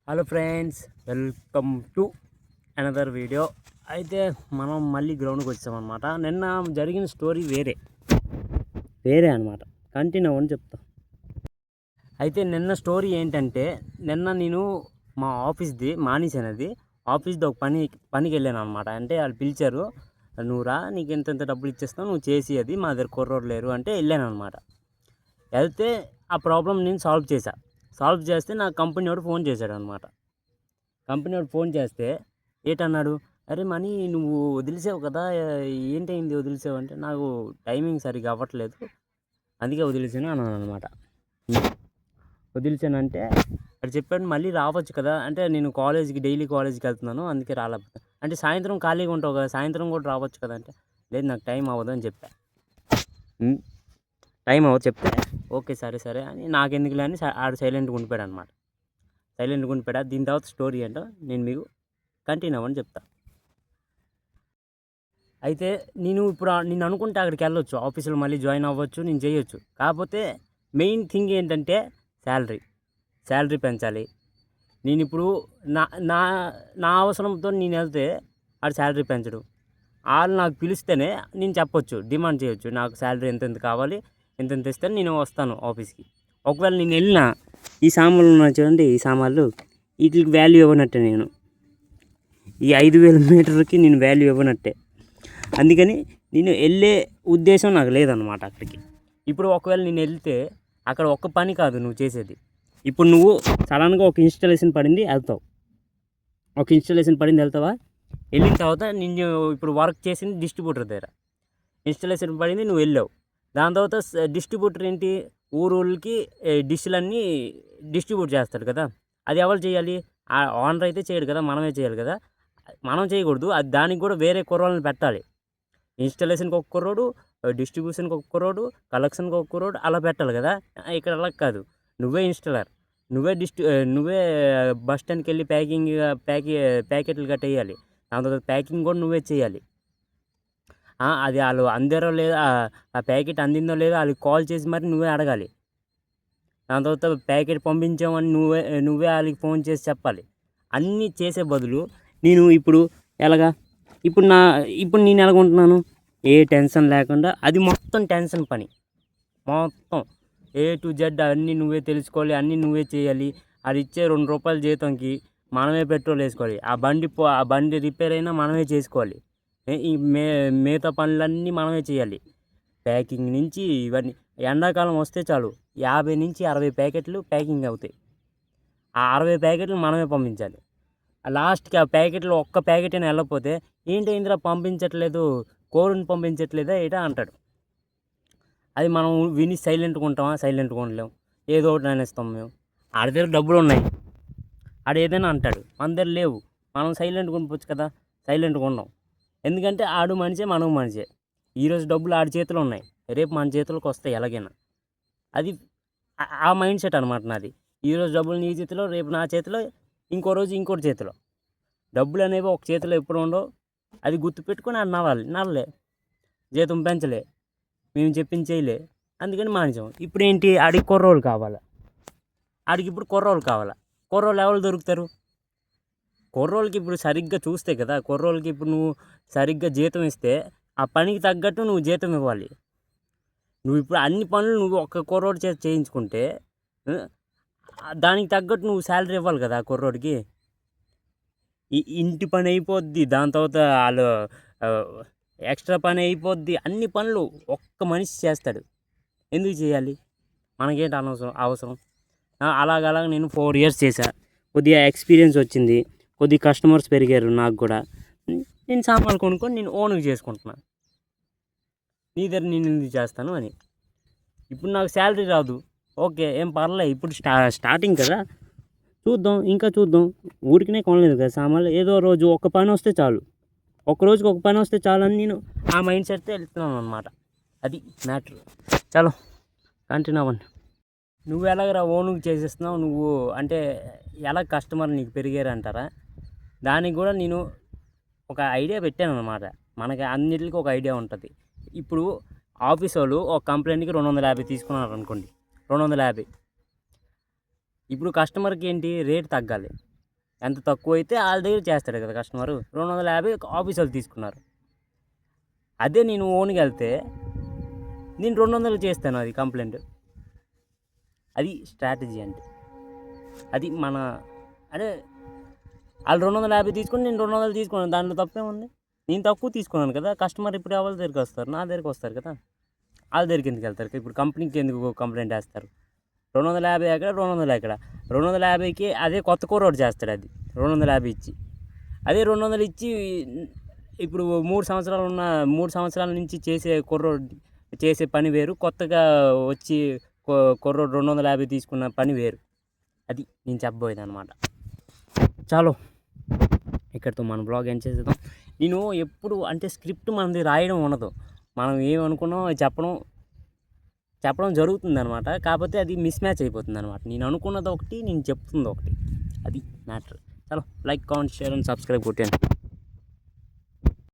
Hello friends, welcome to another video. అయితే మనం మళ్ళీ గ్రౌండ్కి వచ్చామన్నమాట. నిన్న జరిగిన స్టోరీ వేరే అనమాట. కంటిన్యూ అని చెప్తా. అయితే నిన్న స్టోరీ ఏంటంటే, నిన్న నేను మా ఆఫీస్ది మానేసానది. ఆఫీస్ది ఒక పనికి వెళ్ళాను అనమాట. అంటే వాళ్ళు పిలిచారు, నువ్వు రా, నీకు ఎంత డబ్బులు ఇచ్చేస్తావు, నువ్వు చేసి అది మా దగ్గర కుర్రోడు లేరు అంటే వెళ్ళాను అనమాట. వెళ్తే ఆ ప్రాబ్లం నేను సాల్వ్ చేస్తే నా కంపెనీ వాడు ఫోన్ చేశాడు అనమాట. కంపెనీ వాడు ఫోన్ చేస్తే ఏటన్నాడు, అరే మనీ నువ్వు వదిలేసావు కదా, ఏంటైంది వదిలేసావు అంటే, నాకు టైమింగ్ సరిగ్గా అవ్వట్లేదు అందుకే వదిలేసాను అన్నాను అనమాట. వదిలేసానంటే అది చెప్పాడు, మళ్ళీ రావచ్చు కదా అంటే, నేను డైలీ కాలేజీకి వెళ్తున్నాను అందుకే రాలేకపోతే అంటే, సాయంత్రం ఖాళీగా ఉంటావు కదా, సాయంత్రం కూడా రావచ్చు కదా అంటే, లేదు నాకు టైం అవ్వదు అని చెప్పా. టైం అవ్వదు చెప్తే ఓకే సరే అని, నాకెందుకులే అని ఆడు సైలెంట్గా ఉండిపోయాడు అనమాట. దీని తర్వాత స్టోరీ ఏంటో నేను మీకు కంటిన్యూ అవ్వని చెప్తా. అయితే నేను అనుకుంటే అక్కడికి వెళ్ళొచ్చు, ఆఫీసులో మళ్ళీ జాయిన్ అవ్వచ్చు, నేను చేయొచ్చు. కాకపోతే మెయిన్ థింగ్ ఏంటంటే శాలరీ పెంచాలి. నేను ఇప్పుడు నా నా నా అవసరంతో నేను వెళ్తే ఆడు శాలరీ పెంచడు. వాళ్ళు నాకు పిలిస్తేనే నేను చెప్పొచ్చు, డిమాండ్ చేయొచ్చు, నాకు శాలరీ ఎంత కావాలి, ఎంత ఇస్తే నేను వస్తాను ఆఫీస్కి. ఒకవేళ నేను వెళ్ళినా, ఈ సామాన్లు ఉన్నాయి చూడండి, ఈ సామాన్లు వీటికి వాల్యూ ఇవ్వనట్టే, నేను ఈ 5,000 మీటర్కి నేను వాల్యూ ఇవ్వనట్టే. అందుకని నేను వెళ్ళే ఉద్దేశం నాకు లేదనమాట అక్కడికి. ఇప్పుడు ఒకవేళ నేను వెళ్తే అక్కడ ఒక్క పని కాదు నువ్వు చేసేది. ఇప్పుడు నువ్వు సడన్గా ఒక ఇన్స్టాలేషన్ పడింది వెళ్తావా, వెళ్ళిన తర్వాత నేను ఇప్పుడు వర్క్ చేసింది డిస్ట్రిబ్యూటర్ దగ్గర, ఇన్స్టాలేషన్ పడింది, నువ్వు వెళ్ళావు. దాని తర్వాత డిస్ట్రిబ్యూటర్ ఏంటి, ఊళ్ళకి డిష్లన్నీ డిస్ట్రిబ్యూట్ చేస్తాడు కదా, అది ఎవరు చేయాలి, ఓనర్ అయితే చేయడు కదా, మనమే చేయాలి కదా. మనం చేయకూడదు, అది దానికి కూడా వేరే కుర్రోళ్ళని పెట్టాలి. ఇన్స్టాలేషన్కి ఒక కుర్రోడు, డిస్ట్రిబ్యూషన్కి ఒక కుర్రోడు, కలెక్షన్కి ఒక కుర్రోడు, అలా పెట్టాలి కదా. ఇక్కడ అలా కాదు, నువ్వే ఇన్స్టాలర్, నువ్వే బస్ స్టాండ్కి వెళ్ళి ప్యాకెట్లు కట్టేయాలి. దాని తర్వాత ప్యాకింగ్ కూడా నువ్వే చేయాలి. అది వాళ్ళు అందారో లేదో, ఆ ప్యాకెట్ అందిందో లేదో వాళ్ళకి కాల్ చేసి మరి నువ్వే అడగాలి. దాని తర్వాత ప్యాకెట్ పంపించామని నువ్వే వాళ్ళకి ఫోన్ చేసి చెప్పాలి. అన్నీ చేసే బదులు నేను ఇప్పుడు నేను ఎలాగుంటున్నాను, ఏ టెన్షన్ లేకుండా, అది మొత్తం టెన్షన్ పని, మొత్తం A to Z అన్నీ నువ్వే తెలుసుకోవాలి, అన్నీ నువ్వే చేయాలి. అది ఇచ్చే ₹2 జీతంకి మనమే పెట్రోల్ వేసుకోవాలి. ఆ బండి రిపేర్ అయినా మనమే చేసుకోవాలి. ఈ మిగతా పనులన్నీ మనమే చేయాలి. ప్యాకింగ్ నుంచి ఇవన్నీ, ఎండాకాలం వస్తే చాలు 50 నుంచి 60 ప్యాకెట్లు ప్యాకింగ్ అవుతాయి. ఆ 60 ప్యాకెట్లు మనమే పంపించాలి. లాస్ట్కి ఆ ప్యాకెట్లో ఒక్క ప్యాకెట్ అయినా వెళ్ళకపోతే, ఏంటి ఇందులో పంపించట్లేదు, కోరుని పంపించట్లేదా ఏటా అంటాడు. అది మనం విని సైలెంట్గా ఉంటామా, సైలెంట్గా ఉండలేము, ఏదో ఒకటి అనేస్తాం మేము. ఆడి దగ్గర డబ్బులు ఉన్నాయి, ఆడు ఏదైనా అంటాడు, మన దగ్గర లేవు, మనం సైలెంట్గా ఉండిపోవచ్చు కదా. సైలెంట్గా ఉన్నాం, ఎందుకంటే ఆడు మనిషే, మనం మనిషే. ఈరోజు డబ్బులు ఆడి చేతిలో ఉన్నాయి, రేపు మన చేతులకు వస్తాయి ఎలాగైనా. అది ఆ మైండ్ సెట్ అనమాట నాది. ఈరోజు డబ్బులు నీ చేతిలో, రేపు నా చేతిలో, ఇంకో రోజు ఇంకోటి చేతిలో. డబ్బులు అనేవి ఒక చేతిలో ఎప్పుడు ఉండవు, అది గుర్తుపెట్టుకొని ఆడు నవ్వలే, జీతం పెంచలే, మేము చెప్పింది చేయలే, అందుకని మానేసాం. ఇప్పుడు ఏంటి, ఆడికి కుర్రోళ్ళు కావాలా, ఇప్పుడు కుర్రోళ్ళు ఎవరు దొరుకుతారు? కుర్రోళ్ళకి ఇప్పుడు సరిగ్గా చూస్తే కదా, కుర్రోళ్ళకి ఇప్పుడు నువ్వు సరిగ్గా జీతం ఇస్తే ఆ పనికి తగ్గట్టు నువ్వు జీతం ఇవ్వాలి. నువ్వు ఇప్పుడు అన్ని పనులు నువ్వు ఒక్క కుర్రోడి చేత చేయించుకుంటే దానికి తగ్గట్టు నువ్వు శాలరీ ఇవ్వాలి కదా ఆ కుర్రోడికి. ఇంటి పని అయిపోద్ది, దాని తర్వాత వాళ్ళు ఎక్స్ట్రా పని అయిపోద్ది, అన్ని పనులు ఒక్క మనిషి చేస్తాడు, ఎందుకు చేయాలి? మనకేంటి అవసరం. అలాగ నేను 4 years చేశా, కొద్దిగా ఎక్స్పీరియన్స్ వచ్చింది, కొద్దిగా కస్టమర్స్ పెరిగారు నాకు కూడా. నేను సామాన్లు కొనుక్కొని నేను ఓన్గా చేసుకుంటున్నాను. నీ దగ్గర నేను ఎందుకు చేస్తాను అని. ఇప్పుడు నాకు శాలరీ రాదు, ఓకే ఏం పర్లేదు, ఇప్పుడు స్టార్టింగ్ కదా, చూద్దాం. ఊరికనే కొనలేదు కదా సామాన్లు, ఏదో రోజు ఒక పని వస్తే చాలు, ఒక రోజుకి ఒక పని వస్తే చాలు అని నేను ఆ మైండ్ సెట్తో వెళ్తున్నాను అనమాట. అది మ్యాటర్. చలో కంటిన్యూ అవ్వండి. నువ్వు ఎలాగరా ఓన్గా చేసేస్తున్నావు, నువ్వు అంటే ఎలా కస్టమర్ నీకు పెరిగారు అంటారా? దానికి కూడా నేను ఒక ఐడియా పెట్టాను అనమాట. మనకి అన్నిటికీ ఒక ఐడియా ఉంటుంది. ఇప్పుడు ఆఫీస్ వాళ్ళు ఒక కంప్లైంట్కి 250 తీసుకున్నారు అనుకోండి, 250. ఇప్పుడు కస్టమర్కి ఏంటి, రేట్ తగ్గాలి. ఎంత తక్కువ అయితే వాళ్ళ దగ్గర చేస్తాడు కదా కస్టమరు. 250 ఆఫీస్ వాళ్ళు తీసుకున్నారు. అదే నేను ఓన్గా వెళ్తే నేను 200 చేస్తాను అది కంప్లైంట్. అది స్ట్రాటజీ అంటే. అది మన అదే వాళ్ళు 250 తీసుకొని నేను 200 తీసుకున్నాను, దాంట్లో తప్పేముంది? నేను తక్కువ తీసుకున్నాను కదా. కస్టమర్ ఇప్పుడు ఎవరి దగ్గరికి వస్తారు? నా దగ్గరికి వస్తారు కదా. వాళ్ళ దగ్గరికి ఎందుకు వెళ్తారు? ఇప్పుడు కంపెనీకి ఎందుకు కంప్లైంట్ వేస్తారు? 250 ఎక్కడ, 200 ఎక్కడ? 250కి అదే కొత్త కుర్రోడు చేస్తాడు, అది 250 ఇచ్చి. అదే 200 ఇచ్చి ఇప్పుడు 3 సంవత్సరాల నుంచి చేసే కుర్రోడు చేసే పని వేరు, కొత్తగా వచ్చి కుర్రోడు 250 తీసుకున్న పని వేరు. అది నేను చెప్పబోయేది అనమాట. చాలు, ఇక్కడితో మన బ్లాగ్ ఎండ్ చేసేద్దాం. నేను ఎప్పుడు అంటే స్క్రిప్ట్ మనది రాయడం ఉండదు, మనం ఏమనుకున్నాం చెప్పడం జరుగుతుంది అనమాట. కాకపోతే అది మిస్ మ్యాచ్ అయిపోతుంది అనమాట. నేను అనుకున్నది ఒకటి, నేను చెప్తుంది ఒకటి, అది మ్యాటర్. చలో, like, comment, share and subscribe కొట్టండి.